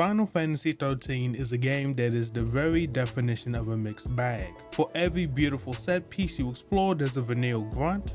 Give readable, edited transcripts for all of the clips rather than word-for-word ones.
Final Fantasy XIII is a game that is the very definition of a mixed bag. For every beautiful set piece you explore, there's a vanilla grunt.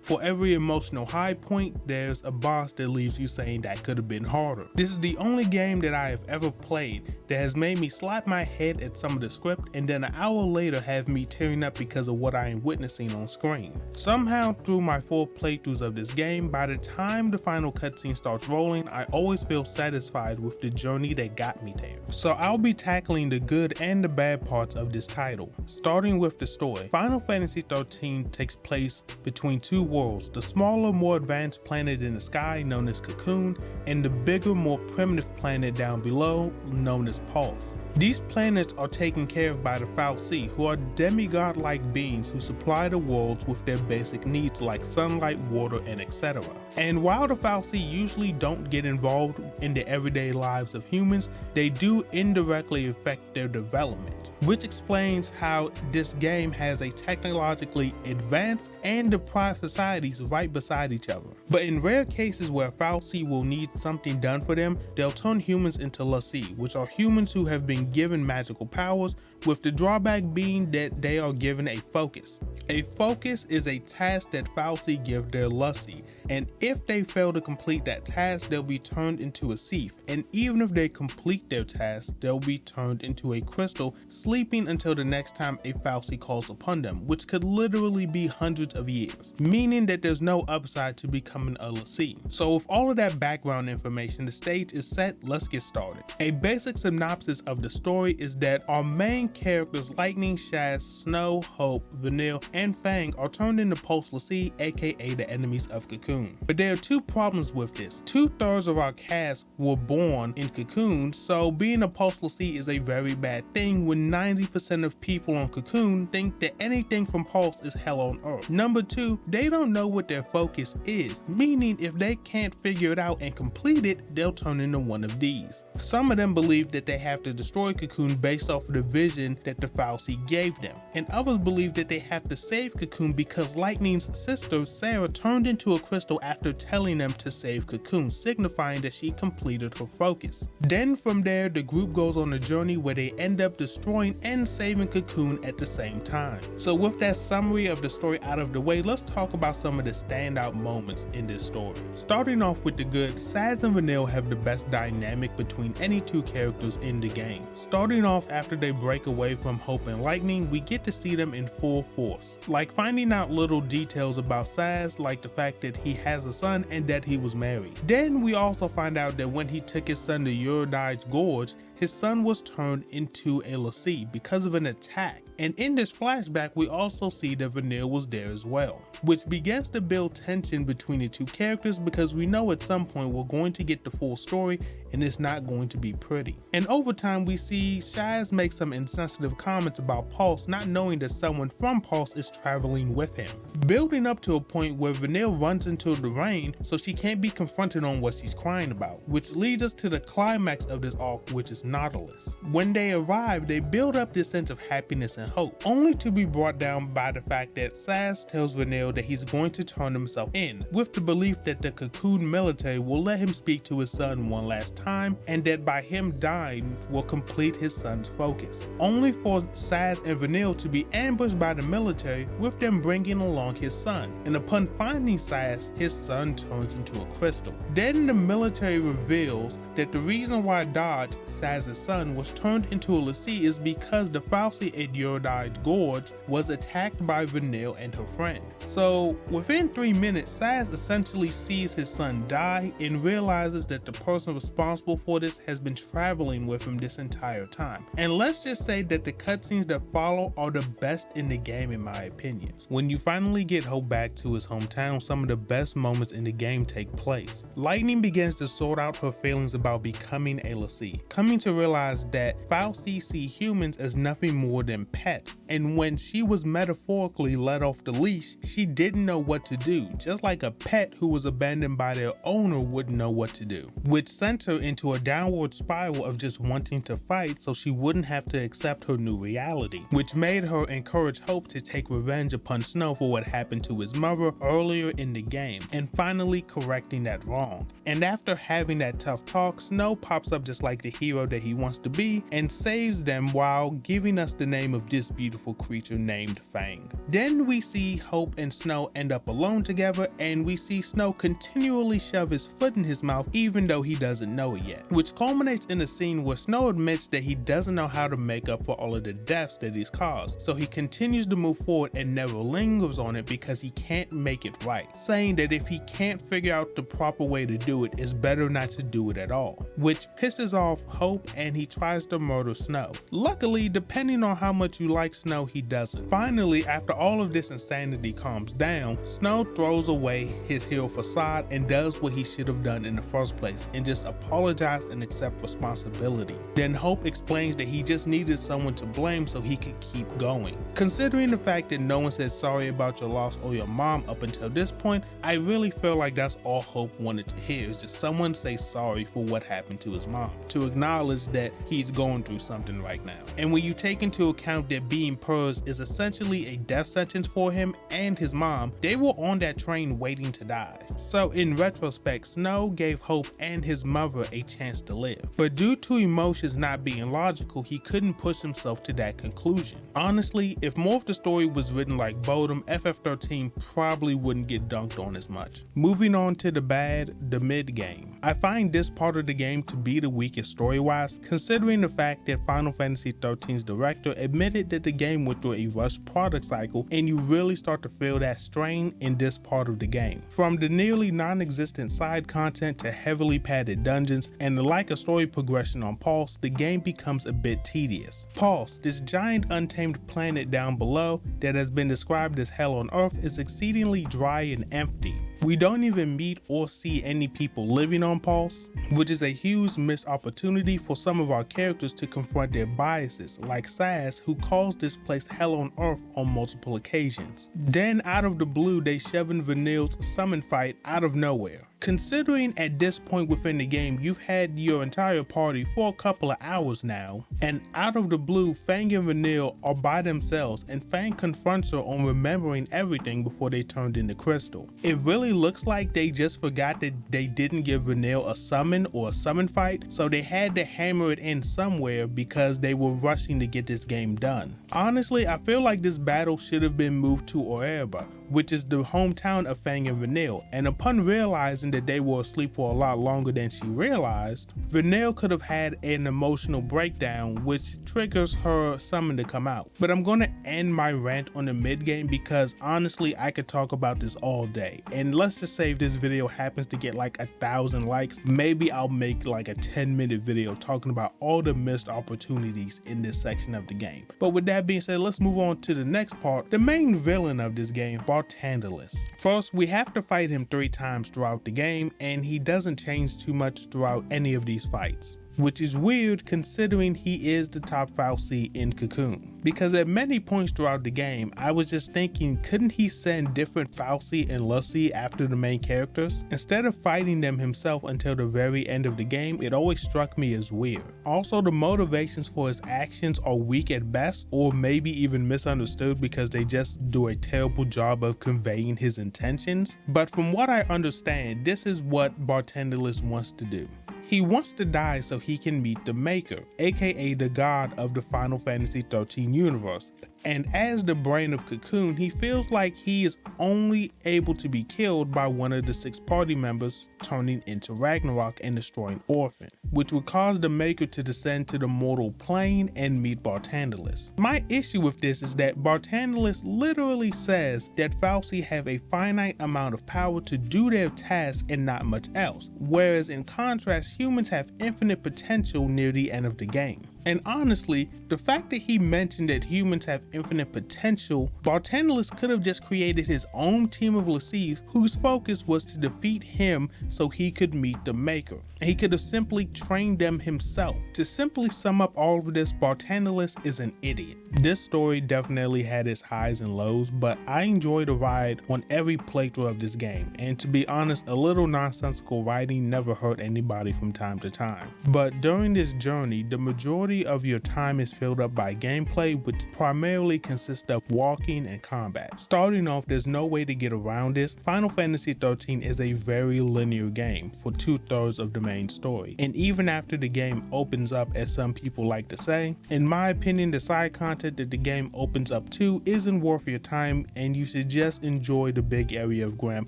For every emotional high point, there's a boss that leaves you saying that could have been harder. This is the only game that I have ever played that has made me slap my head at some of the script and then an hour later have me tearing up because of what I am witnessing on screen. Somehow through my 4 playthroughs of this game, by the time the final cutscene starts rolling, I always feel satisfied with the journey that got me there. So I'll be tackling the good and the bad parts of this title. Starting with the story, Final Fantasy XIII takes place between two worlds, the smaller, more advanced planet in the sky known as Cocoon, and the bigger, more primitive planet down below known as Pulse. These planets are taken care of by the fal'Cie, who are demigod-like beings who supply the worlds with their basic needs like sunlight, water, and etc. And while the fal'Cie usually don't get involved in the everyday lives of humans, they do indirectly affect their development, which explains how this game has a technologically advanced and deprived societies right beside each other. But in rare cases where fal'Cie will need something done for them, they'll turn humans into l'Cie, which are humans who have been given magical powers, with the drawback being that they are given a focus. A focus is a task that fal'Cie give their l'Cie, and if they fail to complete that task, they'll be turned into a Cieth, and even if they complete their task, they'll be turned into a crystal, sleeping until the next time a fal'Cie calls upon them, which could literally be hundreds of years, meaning that there's no upside to becoming a l'Cie. So with all of that background information, the stage is set, let's get started. A basic synopsis of the story is that our main characters Lightning, Shaz, Snow, Hope, Vanille, and Fang are turned into Pulse l'Cie, aka the enemies of Cocoon. But there are two problems with this. 2/3 of our cast were born in Cocoon, so being a Pulse l'Cie is a very bad thing when 90% of people on Cocoon think that anything from Pulse is hell on earth. Number 2, they don't know what their focus is, meaning if they can't figure it out and complete it, they'll turn into one of these. Some of them believe that they have to destroy Cocoon based off of the vision that the fal'Cie gave them, and others believe that they have to save Cocoon because Lightning's sister Sarah turned into a crystal after telling them to save Cocoon, signifying that she completed her focus. Then from there, the group goes on a journey where they end up destroying and saving Cocoon at the same time. So with that summary of the story out of the way, let's talk about some of the standout moments in this story. Starting off with the good, Shaz and Vanille have the best dynamic between any two characters in the game. Starting off after they break away from Hope and Lightning, we get to see them in full force, like finding out little details about Shaz, like the fact that he has a son and that he was married. Then we also find out that when he took his son to Uridai's Gorge, his son was turned into a l'Cie because of an attack. And in this flashback, we also see that Vanille was there as well, which begins to build tension between the two characters because we know at some point we're going to get the full story and it's not going to be pretty. And over time, we see Shaz make some insensitive comments about Pulse, not knowing that someone from Pulse is traveling with him, building up to a point where Vanille runs into the rain so she can't be confronted on what she's crying about, which leads us to the climax of this arc, which is Nautilus. When they arrive, they build up this sense of happiness and hope, only to be brought down by the fact that Shaz tells Vanille that he's going to turn himself in, with the belief that the Cocoon military will let him speak to his son one last time, and that by him dying will complete his son's focus, only for Shaz and Vanille to be ambushed by the military, with them bringing along his son, and upon finding Shaz, his son turns into a crystal. Then the military reveals that the reason why Dodge, Shaz's son, was turned into a l'Cie is because the fal'Cie at Uridai's Gorge was attacked by Vanille and her friend. So within 3 minutes, Shaz essentially sees his son die and realizes that the person responsible for this has been traveling with him this entire time. And let's just say that the cutscenes that follow are the best in the game in my opinion. When you finally get Hope back to his hometown, some of the best moments in the game take place. Lightning begins to sort out her feelings about becoming a l'Cie, coming to realize that fal'Cie see humans as nothing more than pets, and when she was metaphorically let off the leash, she didn't know what to do, just like a pet who was abandoned by their owner wouldn't know what to do, which sent her into a downward spiral of just wanting to fight so she wouldn't have to accept her new reality, which made her encourage Hope to take revenge upon Snow for what happened to his mother earlier in the game, and finally correcting that wrong. And after having that tough talk, Snow pops up just like the hero that he wants to be and saves them while giving us the name of this beautiful creature named Fang. Then we see Hope and Snow end up alone together, and we see Snow continually shove his foot in his mouth even though he doesn't know it yet, which culminates in a scene where Snow admits that he doesn't know how to make up for all of the deaths that he's caused, so he continues to move forward and never lingers on it because he can't make it right, saying that if he can't figure out the proper way to do it, it's better not to do it at all, which pisses off Hope and he tries to murder Snow. Luckily, depending on how much you like Snow, he doesn't. Finally, after all of this insanity calms down, Snow throws away his hero facade and does what he should have done in the first place and just apologize and accept responsibility. Then Hope explains that he just needed someone to blame so he could keep going. Considering the fact that no one said sorry about your loss or your mom up until this point, I really feel like that's all Hope wanted to hear, is just someone say sorry for what happened to his mom, to acknowledge that he's going through something right now. And when you take into account that being purged is essentially a death sentence for him and his mom, they were on that train waiting to die. So in retrospect, Snow gave Hope and his mother a chance to live. But due to emotions not being logical, he couldn't push himself to that conclusion. Honestly, if more of the story was written like Bodum, FF13 probably wouldn't get dunked on as much. Moving on to the bad, the mid game. I find this part of the game to be the weakest story-wise, considering the fact that Final Fantasy XIII's director admitted that the game went through a rushed product cycle, and you really start to feel that strain in this part of the game. From the nearly non-existent side content to heavily padded dungeons, and like a story progression on Pulse, the game becomes a bit tedious. Pulse, this giant untamed planet down below that has been described as hell on Earth, is exceedingly dry and empty. We don't even meet or see any people living on Pulse, which is a huge missed opportunity for some of our characters to confront their biases, like Saz, who calls this place hell on Earth on multiple occasions. Then out of the blue, they shove in Vanille's summon fight out of nowhere. Considering at this point within the game, you've had your entire party for a couple of hours now, and out of the blue, Fang and Vanille are by themselves, and Fang confronts her on remembering everything before they turned into crystal. It really looks like they just forgot that they didn't give Vanille a summon or a summon fight, so they had to hammer it in somewhere because they were rushing to get this game done. Honestly, I feel like this battle should have been moved to Oerba, which is the hometown of Fang and Vanille, and upon realizing that they were asleep for a lot longer than she realized, Vanille could have had an emotional breakdown which triggers her summon to come out. But I'm gonna end my rant on the mid game because honestly I could talk about this all day, and let's just say if this video happens to get like 1,000 likes, maybe I'll make like a 10-minute video talking about all the missed opportunities in this section of the game. But with that being said, let's move on to the next part, the main villain of this game, Barthandelus. First, we have to fight him 3 times throughout the game, and he doesn't change too much throughout any of these fights, which is weird considering he is the top Fal'Cie in Cocoon. Because at many points throughout the game, I was just thinking, couldn't he send different Fal'Cie and l'Cie after the main characters? Instead of fighting them himself until the very end of the game, it always struck me as weird. Also, the motivations for his actions are weak at best, or maybe even misunderstood because they just do a terrible job of conveying his intentions. But from what I understand, this is what Barthandelus wants to do. He wants to die so he can meet the Maker, aka the god of the Final Fantasy XIII universe. And as the brain of Cocoon, he feels like he is only able to be killed by one of the 6 party members turning into Ragnarok and destroying Orphan, which would cause the Maker to descend to the mortal plane and meet Barthandelus. My issue with this is that Barthandelus literally says that Fal'Cie have a finite amount of power to do their task and not much else, whereas in contrast, humans have infinite potential near the end of the game. And honestly, the fact that he mentioned that humans have infinite potential, Bartanilus could have just created his own team of Lacif whose focus was to defeat him so he could meet the Maker. And he could have simply trained them himself. To simply sum up all of this, Bartanilus is an idiot. This story definitely had its highs and lows, but I enjoyed the ride on every playthrough of this game, and to be honest, a little nonsensical writing never hurt anybody from time to time. But during this journey, the majority of your time is filled up by gameplay, which primarily consists of walking and combat. Starting off, there's no way to get around this. Final Fantasy XIII is a very linear game for 2/3 of the main story, and even after the game opens up, as some people like to say, in my opinion, the side content that the game opens up to isn't worth your time, and you should just enjoy the big area of Grand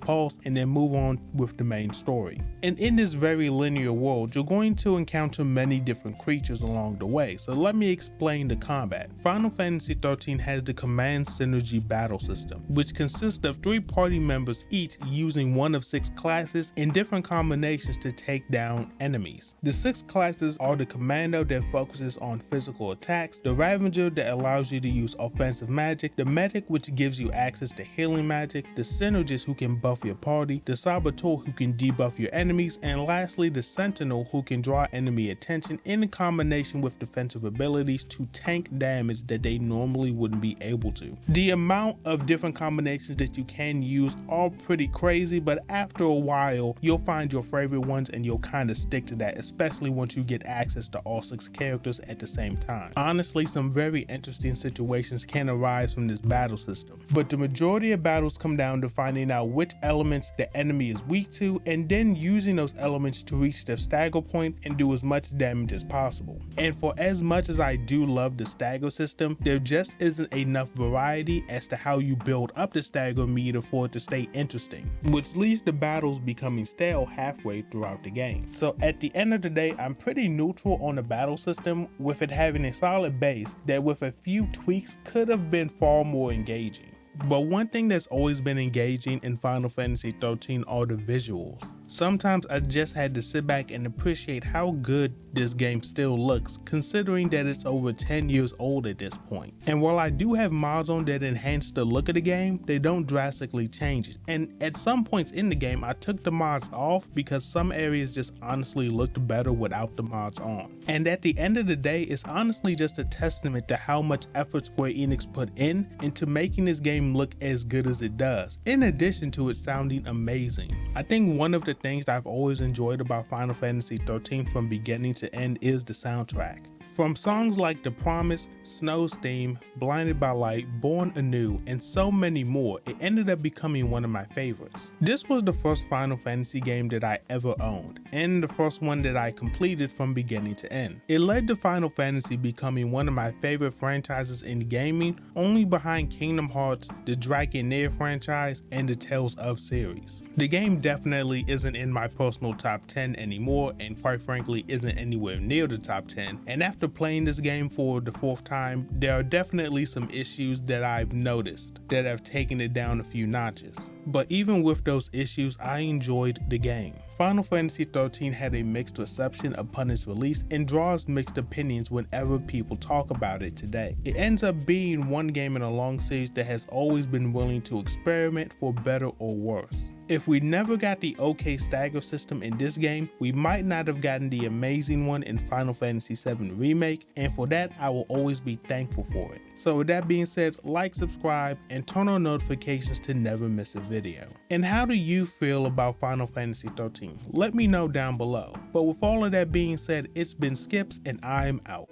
Pulse and then move on with the main story. And in this very linear world, you're going to encounter many different creatures along the way, so let me explain the combat. Final Fantasy XIII has the Command Synergy battle system, which consists of 3 party members each using one of 6 classes in different combinations to take down enemies. The 6 classes are the Commando that focuses on physical attacks, the Ravager that allows you to use offensive magic, the Medic which gives you access to healing magic, the Synergist who can buff your party, the Saboteur who can debuff your enemies, and lastly the Sentinel who can draw enemy attention in combination with defensive abilities to tank damage that they normally wouldn't be able to. The amount of different combinations that you can use are pretty crazy, but after a while you'll find your favorite ones and you'll kind of stick to that, especially once you get access to all 6 characters at the same time. Honestly, some very interesting situations can arise from this battle system, but the majority of battles come down to finding out which elements the enemy is weak to and then using those elements to reach their stagger point and do as much damage as possible. And for as much as I do love the stagger system, there just isn't enough variety as to how you build up the stagger meter for it to stay interesting, which leads to battles becoming stale halfway throughout the game. So at the end of the day, I'm pretty neutral on the battle system, with it having a solid base that with a few tweaks could have been far more engaging. But one thing that's always been engaging in Final Fantasy XIII are the visuals. Sometimes I just had to sit back and appreciate how good this game still looks, considering that it's over 10 years old at this point. And while I do have mods on that enhance the look of the game, they don't drastically change it. And at some points in the game, I took the mods off because some areas just honestly looked better without the mods on. And at the end of the day, it's honestly just a testament to how much effort Square Enix put in into making this game look as good as it does, in addition to it sounding amazing. I think one of the things I've always enjoyed about Final Fantasy XIII from beginning to end is the soundtrack. From songs like The Promise, Snow's Theme, Blinded by Light, Born Anew, and so many more, it ended up becoming one of my favorites. This was the first Final Fantasy game that I ever owned, and the first one that I completed from beginning to end. It led to Final Fantasy becoming one of my favorite franchises in gaming, only behind Kingdom Hearts, the Dragonair franchise, and the Tales of series. The game definitely isn't in my personal top 10 anymore, and quite frankly isn't anywhere near the top 10, and after playing this game for the 4th time, there are definitely some issues that I've noticed that have taken it down a few notches. But even with those issues, I enjoyed the game. Final Fantasy XIII had a mixed reception upon its release and draws mixed opinions whenever people talk about it today. It ends up being one game in a long series that has always been willing to experiment for better or worse. If we never got the OK stagger system in this game, we might not have gotten the amazing one in Final Fantasy VII Remake, and for that I will always be thankful for it. So with that being said, like, subscribe, and turn on notifications to never miss a video. And how do you feel about Final Fantasy XIII? Let me know down below. But with all of that being said, it's been Skipx and I'm out.